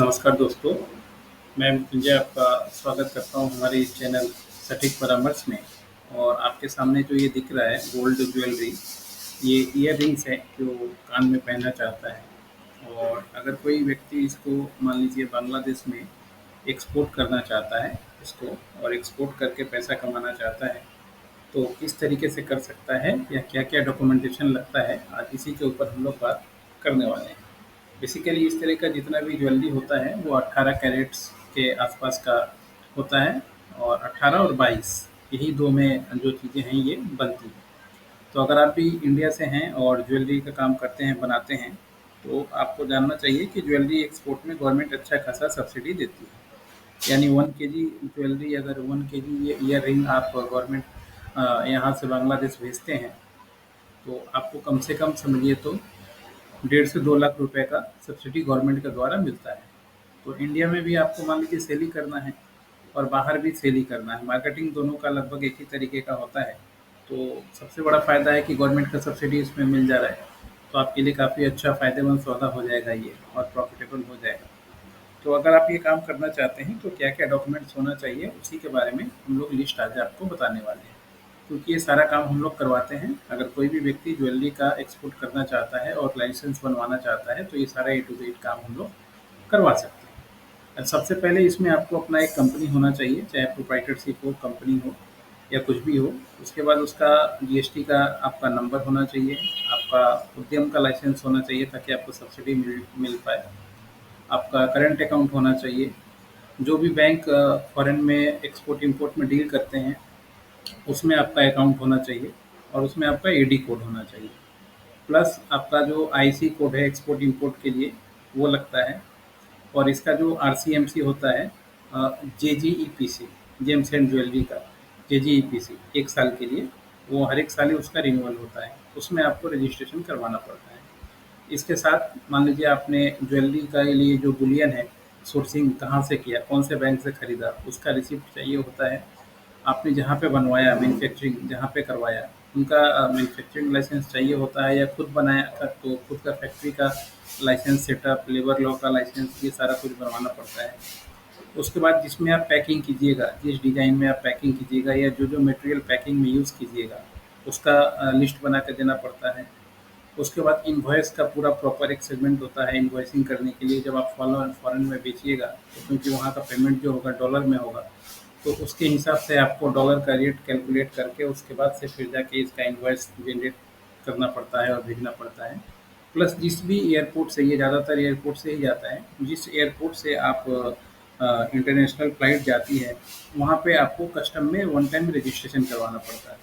नमस्कार दोस्तों, मैं मृत्युंजय आपका स्वागत करता हूँ हमारे इस चैनल सटीक परामर्श में। और आपके सामने जो ये दिख रहा है गोल्ड ज्वेलरी, ये इयररिंग्स है जो कान में पहनना चाहता है। और अगर कोई व्यक्ति इसको मान लीजिए बांग्लादेश में एक्सपोर्ट करना चाहता है इसको, और एक्सपोर्ट करके पैसा कमाना चाहता है, तो किस तरीके से कर सकता है या क्या-क्या डॉक्यूमेंटेशन लगता है, आज इसी के ऊपर हम लोग बात करने वाले हैं। बेसिकली इस तरह का जितना भी ज्वेलरी होता है वो 18 कैरेट्स के आसपास का होता है, और 18 और 22 यही दो में जो चीज़ें हैं ये बनती हैं। तो अगर आप भी इंडिया से हैं और ज्वेलरी का काम करते हैं, बनाते हैं, तो आपको जानना चाहिए कि ज्वेलरी एक्सपोर्ट में गवर्नमेंट अच्छा खासा सब्सिडी देती है। यानी 1 केजी ज्वेलरी, अगर 1 केजी ये ईयर रिंग आप गवर्नमेंट यहाँ से बांग्लादेश भेजते हैं, तो आपको कम से कम समझिए तो 1.5 से 2 लाख रुपए का सब्सिडी गवर्नमेंट के द्वारा मिलता है। तो इंडिया में भी आपको मान लीजिए सेल ही करना है और बाहर भी सेल ही करना है, मार्केटिंग दोनों का लगभग एक ही तरीके का होता है। तो सबसे बड़ा फ़ायदा है कि गवर्नमेंट का सब्सिडी इसमें मिल जा रहा है, तो आपके लिए काफ़ी अच्छा फ़ायदेमंद सौदा हो जाएगा ये, और प्रॉफिटेबल हो जाएगा। तो अगर आप ये काम करना चाहते हैं तो क्या-क्या डॉक्यूमेंट्स होना चाहिए, उसी के बारे में हम लोग लिस्ट आज आपको बताने वाले हैं। क्योंकि ये सारा काम हम लोग करवाते हैं। अगर कोई भी व्यक्ति ज्वेलरी का एक्सपोर्ट करना चाहता है और लाइसेंस बनवाना चाहता है, तो ये सारा ए टू ज़ेड काम हम लोग करवा सकते हैं। सबसे पहले इसमें आपको अपना एक कंपनी होना चाहिए, चाहे प्रोप्राइटरशिप हो, कंपनी हो या कुछ भी हो। उसके बाद उसका जीएसटी का आपका नंबर होना चाहिए, आपका उद्यम का लाइसेंस होना चाहिए ताकि आपको सब्सिडी मिल मिल पाए। आपका करंट अकाउंट होना चाहिए। जो भी बैंक फॉरेन में एक्सपोर्ट इंपोर्ट में डील करते हैं, उसमें आपका अकाउंट होना चाहिए, और उसमें आपका एडी कोड होना चाहिए। प्लस आपका जो आईसी कोड है एक्सपोर्ट इंपोर्ट के लिए, वो लगता है। और इसका जो आरसीएमसी होता है, जेजीईपीसी, जेम्स एंड ज्वेलरी का जेजीईपीसी, 1 साल के लिए, वो हर एक साल ही उसका रिन्यूअल होता है, उसमें आपको रजिस्ट्रेशन करवाना पड़ता है। इसके साथ मान लीजिए आपने ज्वेलरी का लिए जो बुलियन है, सोर्सिंग कहाँ से किया, कौन से बैंक से खरीदा, उसका रिसिप्ट चाहिए होता है। आपने जहाँ पे बनवाया, मैन्युफैक्चरिंग जहाँ पे करवाया, उनका मैन्युफैक्चरिंग लाइसेंस चाहिए होता है, या खुद बनाया था तो खुद का फैक्ट्री का लाइसेंस, सेटअप, लेबर लॉ का लाइसेंस, ये सारा कुछ बनवाना पड़ता है। उसके बाद जिसमें आप पैकिंग कीजिएगा, जिस डिज़ाइन में आप पैकिंग कीजिएगा या जो मटेरियल पैकिंग में यूज़ कीजिएगा, उसका लिस्ट बना के देना पड़ता है। उसके बाद इनवॉइस का पूरा प्रॉपर एक सेगमेंट होता है इनवॉइसिंग करने के लिए। जब आप फॉरेन फॉरेन में बेचिएगा, तो क्योंकि वहाँ का पेमेंट जो होगा डॉलर में होगा, तो उसके हिसाब से आपको डॉलर का रेट कैलकुलेट करके उसके बाद से फिर जाके इसका इनवॉइस जनरेट करना पड़ता है और भेजना पड़ता है। प्लस जिस भी एयरपोर्ट से, ये ज़्यादातर एयरपोर्ट से ही जाता है, जिस एयरपोर्ट से आप इंटरनेशनल फ्लाइट जाती है, वहाँ पे आपको कस्टम में वन टाइम रजिस्ट्रेशन करवाना पड़ता है।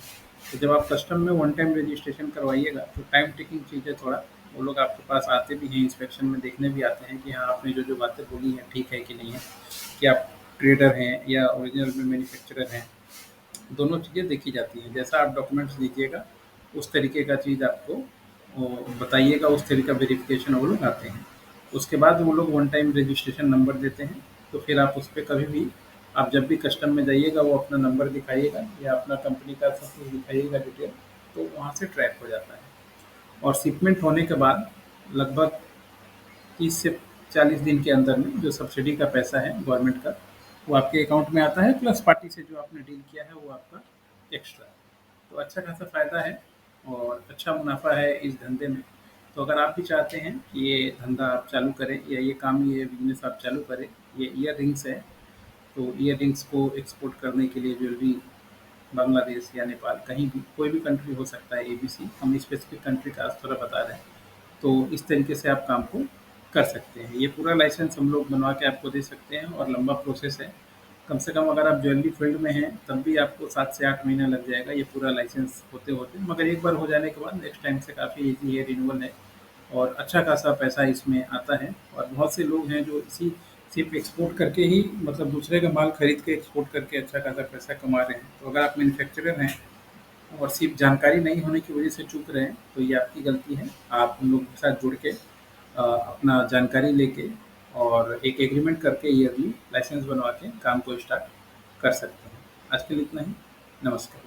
तो जब आप कस्टम में वन टाइम रजिस्ट्रेशन करवाइएगा, तो टाइम टेकिंग चीज़ है थोड़ा। वो लोग आपके पास आते भी हैं, इंस्पेक्शन में देखने भी आते हैं कि हाँ, आपने जो बातें बोली हैं ठीक है कि नहीं है, कि आप ट्रेडर हैं या ओरिजिनल में मैन्युफैक्चरर हैं। दोनों चीज़ें देखी जाती हैं। जैसा आप डॉक्यूमेंट्स दीजिएगा, उस तरीके का चीज़ आपको बताइएगा, उस तरीके का वेरिफिकेशन वो लोग आते हैं। उसके बाद वो लोग वन टाइम रजिस्ट्रेशन नंबर देते हैं, तो फिर आप उस पे कभी भी, आप जब भी कस्टम में जाइएगा, वो अपना नंबर दिखाइएगा या अपना कंपनी का सब कुछ दिखाइएगा डिटेल, तो वहाँ से ट्रैक हो जाता है। और शिपमेंट होने के बाद लगभग 30 से 40 दिन के अंदर में जो सब्सिडी का पैसा है गवर्नमेंट का, वो आपके अकाउंट में आता है, प्लस पार्टी से जो आपने डील किया है वो आपका एक्स्ट्रा। तो अच्छा खासा फ़ायदा है और अच्छा मुनाफा है इस धंधे में। तो अगर आप भी चाहते हैं कि ये धंधा आप चालू करें, या ये काम, ये बिजनेस आप चालू करें, ये ईयर रिंग्स है, तो ईयर रिंग्स को एक्सपोर्ट करने के लिए ज्वेलरी बांग्लादेश या नेपाल, कहीं भी, कोई भी कंट्री हो सकता है, एबीसी, हम स्पेसिफिक कंट्री का आज थोड़ा बता रहे हैं। तो इस तरीके से आप काम को कर सकते हैं। ये पूरा लाइसेंस हम लोग बनवा के आपको दे सकते हैं, और लंबा प्रोसेस है। कम से कम अगर आप ज्वेलरी फील्ड में हैं, तब भी आपको 7 से 8 महीना लग जाएगा ये पूरा लाइसेंस होते-होते। मगर एक बार हो जाने के बाद नेक्स्ट टाइम से काफ़ी ईज़ी है, रिन्यूअल है, और अच्छा खासा पैसा इसमें आता है। और बहुत से लोग हैं जो इसी सिर्फ़ एक्सपोर्ट करके ही, मतलब दूसरे का माल खरीद के एक्सपोर्ट करके अच्छा खासा पैसा कमा रहे हैं। तो अगर आप मैन्युफैक्चरर हैं और सिर्फ जानकारी नहीं होने की वजह से चूक रहे हैं, तो ये आपकी गलती है। आप उन लोगों के साथ जुड़ के अपना जानकारी लेके और एक एग्रीमेंट करके ईयरली लाइसेंस बनवा के काम को स्टार्ट कर सकते हैं। आज के लिए इतना ही। नमस्कार।